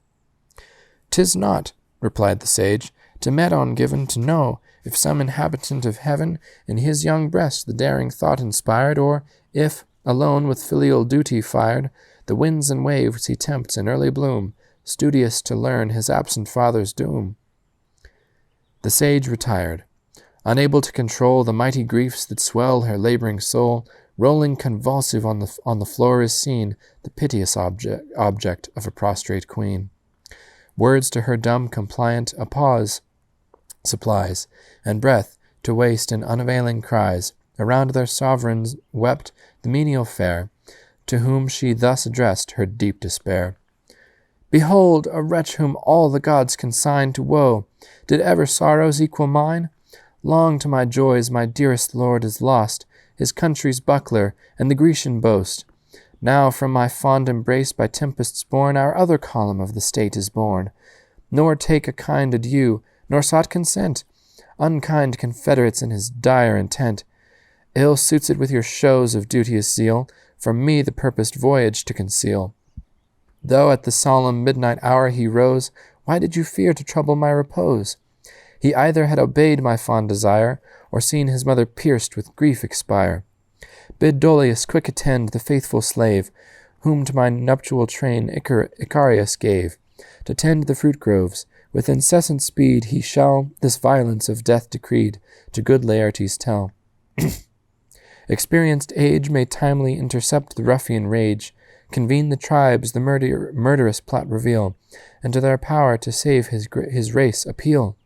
'Tis not, replied the sage, to Medon given to know if some inhabitant of heaven in his young breast the daring thought inspired, or if, alone with filial duty fired, the winds and waves he tempts in early bloom, studious to learn his absent father's doom. The sage retired, unable to control the mighty griefs that swell her laboring soul. Rolling convulsive on the floor is seen the piteous object of a prostrate queen. Words to her dumb compliant a pause supplies, and breath to waste in unavailing cries. Around their sovereigns wept the menial fair, to whom she thus addressed her deep despair. Behold, a wretch whom all the gods consign to woe! Did ever sorrows equal mine? Long to my joys my dearest lord is lost, his country's buckler, and the Grecian boast. Now from my fond embrace by tempests borne, our other column of the state is born. Nor take a kind adieu, nor sought consent, unkind confederates in his dire intent. Ill suits it with your shows of duteous zeal, from me the purposed voyage to conceal. Though at the solemn midnight hour he rose, why did you fear to trouble my repose? He either had obeyed my fond desire, or seen his mother pierced with grief expire. Bid Dolius quick attend the faithful slave, whom to my nuptial train Icarius gave, to tend the fruit groves. With incessant speed he shall this violence of death decreed to good Laertes tell. Experienced age may timely intercept the ruffian rage, convene the tribes, the murderous plot reveal, and to their power to save his race appeal.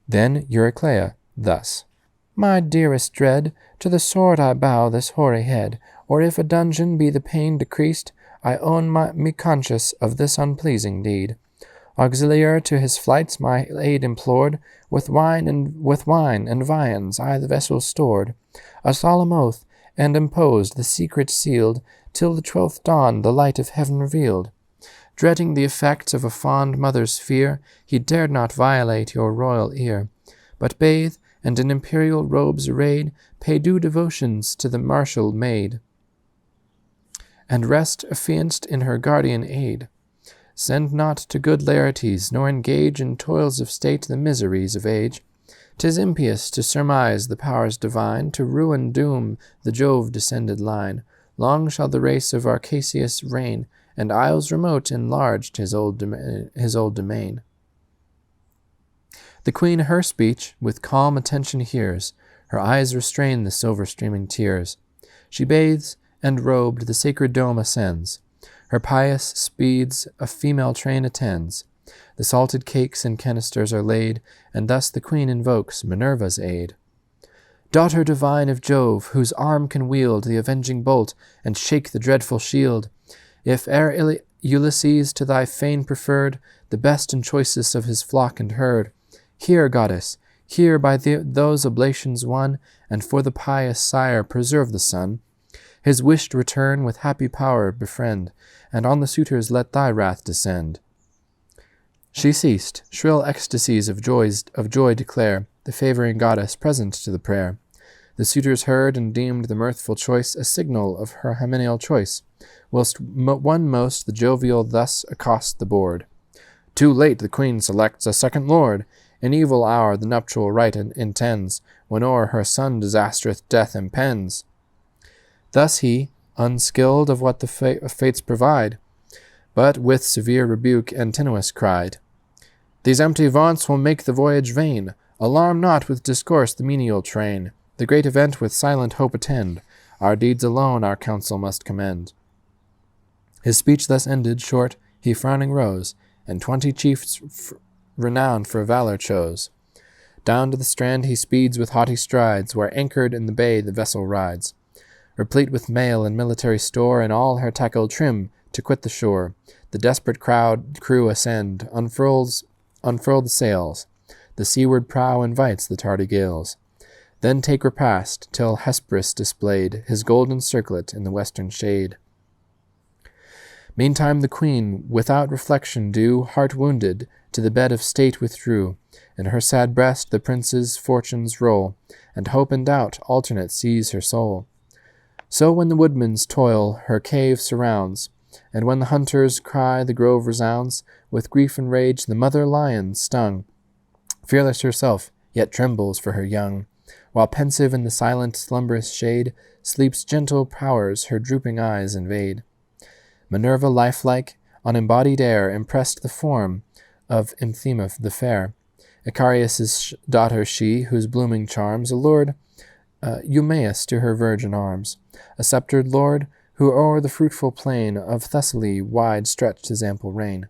Then Euryclea thus: My dearest dread, to the sword I bow this hoary head, or if a dungeon be the pain decreased, I own me conscious of this unpleasing deed. Auxiliar to his flights my aid implored, with wine and viands I the vessel stored, a solemn oath, and imposed the secret sealed, till the 12th dawn the light of heaven revealed. Dreading the effects of a fond mother's fear, he dared not violate your royal ear, but bathe, and in imperial robes arrayed, pay due devotions to the martial maid, and rest affianced in her guardian aid. Send not to good Laertes, nor engage in toils of state the miseries of age. 'Tis impious to surmise the powers divine, to ruin doom the Jove-descended line. Long shall the race of Arcasius reign, and isles remote enlarged his old domain. The queen her speech with calm attention hears, her eyes restrain the silver-streaming tears. She bathes, and robed the sacred dome ascends. Her pious speeds a female train attends. The salted cakes in canisters are laid, and thus the queen invokes Minerva's aid. Daughter divine of Jove, whose arm can wield the avenging bolt, and shake the dreadful shield, if e'er Ulysses to thy fane preferred the best and choicest of his flock and herd, hear, goddess, hear by those oblations won, and for the pious sire preserve the son. His wished return with happy power befriend, and on the suitors let thy wrath descend. She ceased, shrill ecstasies of joy declare, the favouring goddess present to the prayer. The suitors heard, and deemed the mirthful choice a signal of her hymeneal choice, whilst one most the jovial thus accost the board. Too late the queen selects a second lord, in evil hour the nuptial rite intends, when o'er her son disastrous death impends. Thus he, unskilled of what the fates provide, but with severe rebuke Antinous cried, These empty vaunts will make the voyage vain. Alarm not with discourse the menial train. The great event with silent hope attend. Our deeds alone our counsel must commend. His speech thus ended, short, he frowning rose, and 20 chiefs renowned for valor chose. Down to the strand he speeds with haughty strides, where anchored in the bay the vessel rides. Replete with mail and military store, and all her tackle trim to quit the shore. The desperate crew ascend, unfurl the sails. The seaward prow invites the tardy gales. Then take repast, till Hesperus displayed his golden circlet in the western shade. Meantime the queen, without reflection due, heart wounded, to the bed of state withdrew. In her sad breast the prince's fortunes roll, and hope and doubt alternate seize her soul. So when the woodman's toil her cave surrounds, and when the hunter's cry the grove resounds, with grief and rage the mother lion, stung, fearless herself, yet trembles for her young, while pensive in the silent slumberous shade, sleep's gentle powers her drooping eyes invade. Minerva lifelike, on embodied air, impressed the form of Amphima the fair, Icarius' daughter she, whose blooming charms allured Eumaeus to her virgin arms, a sceptred lord, who o'er the fruitful plain of Thessaly wide stretched his ample reign.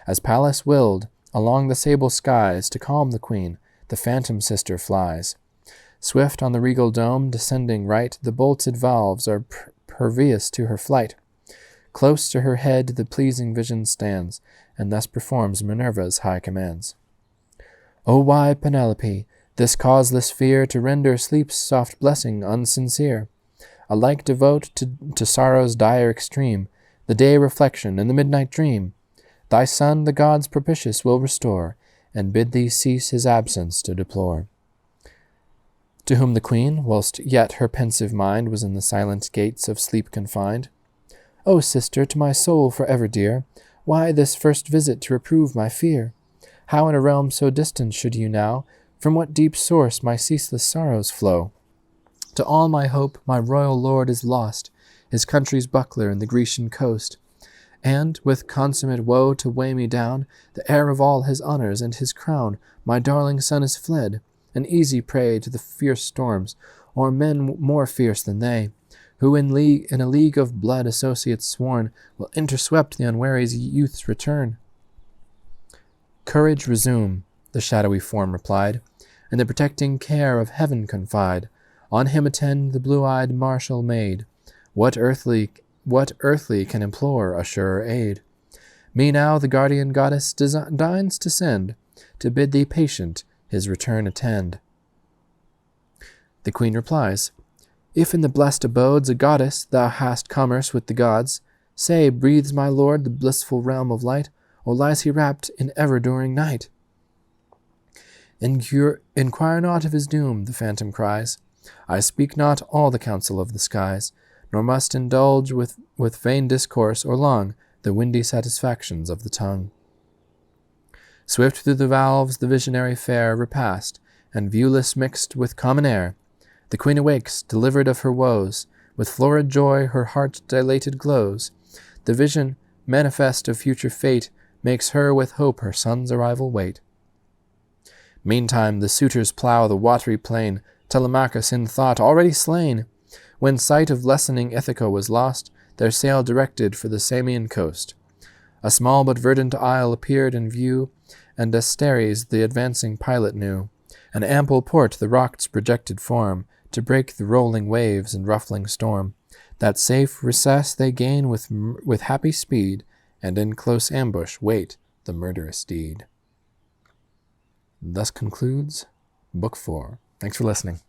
As Pallas willed, along the sable skies, to calm the queen, the phantom sister flies. Swift on the regal dome, descending right, the bolted valves are pervious to her flight. Close to her head the pleasing vision stands, and thus performs Minerva's high commands. O why, Penelope, This causeless fear to render sleep's soft blessing unsincere, alike devote to sorrow's dire extreme, the day reflection and the midnight dream. Thy son the gods propitious will restore, and bid thee cease his absence to deplore. To whom the queen, whilst yet her pensive mind was in the silent gates of sleep confined, O sister, to my soul for ever dear, why this first visit to reprove my fear? How in a realm so distant should you now, from what deep source my ceaseless sorrows flow? To all my hope my royal lord is lost, his country's buckler in the Grecian coast, and, with consummate woe to weigh me down, the heir of all his honours and his crown, my darling son is fled, an easy prey to the fierce storms, or men more fierce than they, who in a league of blood associates sworn, will interswept the unwary youth's return. Courage resume, the shadowy form replied, and the protecting care of heaven confide. On him attend the blue-eyed martial maid. What earthly can implore a surer aid? Me now the guardian goddess deigns to send, to bid thee patient his return attend. The queen replies, If in the blessed abodes a goddess thou hast commerce with the gods, say, breathes my lord the blissful realm of light, or lies he wrapped in ever-during night? Inquire not of his doom, the phantom cries. I speak not all the counsel of the skies, nor must indulge with vain discourse or long the windy satisfactions of the tongue. Swift through the valves the visionary fair repast, and viewless mixed with common air. The queen awakes, delivered of her woes, with florid joy her heart dilated glows. The vision, manifest of future fate, makes her with hope her son's arrival wait. Meantime the suitors plough the watery plain, Telemachus in thought already slain. When sight of lessening Ithaca was lost, their sail directed for the Samian coast. A small but verdant isle appeared in view, and Asteres the advancing pilot knew, an ample port the rock's projected form, to break the rolling waves and ruffling storm. That safe recess they gain with happy speed, and in close ambush wait the murderous deed. Thus concludes Book 4. Thanks for listening.